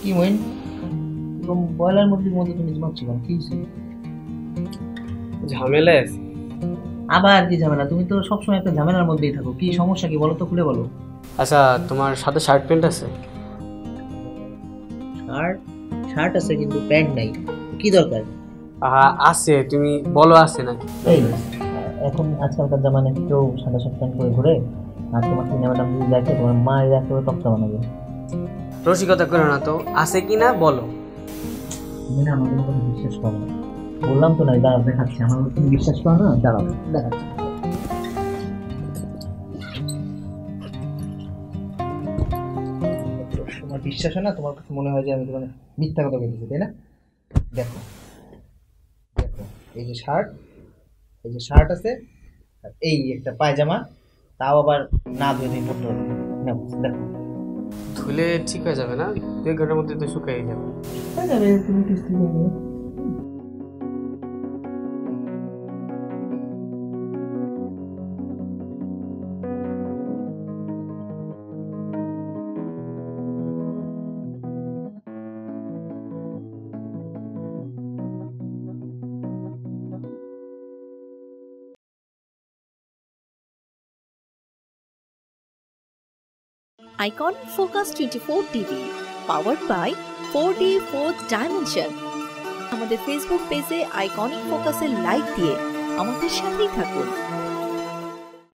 কি মইন, এরকম বয়লার মুরগির মধ্যে তুমি ঘুমাচ্ছ কেন? কি হইছে? ঝামেলায় আছি। আবার কি ঝামেলা? তুমি তো সবসময় একটা ঝামেলার মধ্যেই থাকো। কি সমস্যা, কি বলো তো, খুলে বলো। আচ্ছা, তোমার সাথে শার্ট প্যান্ট আছে? শার্ট? শার্ট আছে কিন্তু প্যান্ট নাই। কি দরকার? আছে, তুমি বলো আছে নাকি। এই এখন আজকালকার জামানায় কেউ সাদা শার্ট প্যান্ট পরে ঘুরে? আর তোমার সিনেমা ম্যাডাম যদি দেখে, তোমার মা একেবারে তক্তা বানাবে। রসিকতা করো না তো, আছে কি না বলো। তুমি না আমাদের কথা বিশ্বাস করো না। বললাম তো, নাই দাঁড়াও দেখাচ্ছি। আমার কথা তুমি বিশ্বাস করো না, দাঁড়াও দেখাচ্ছি। তোমার বিশ্বাস হয় না, তোমার কাছে মনে হয় যে আমি তোমার মিথ্যা কথা বলতেছি, তাই না? দেখো, দেখো, এই যে শার্ট, এই যে শার্ট আছে, আর এই একটা পায়জামা, তাও আবার না ধুয়ে তুমি পড়তে পারবে। নাও, দেখো। ধুলে ঠিক হয়ে যাবে না? 2 ঘন্টার মধ্যে তো শুকিয়ে যাবে। হয়ে যাবে, তুমি কিস্তি নিয়ে নিও। Iconic Focus 24 TV powered by 4D Fourth Dimension। আমাদের ফেসবুক পেজে আইকনিক ফোকাসের লাইক দিয়ে আমাদের সাথেই থাকুন।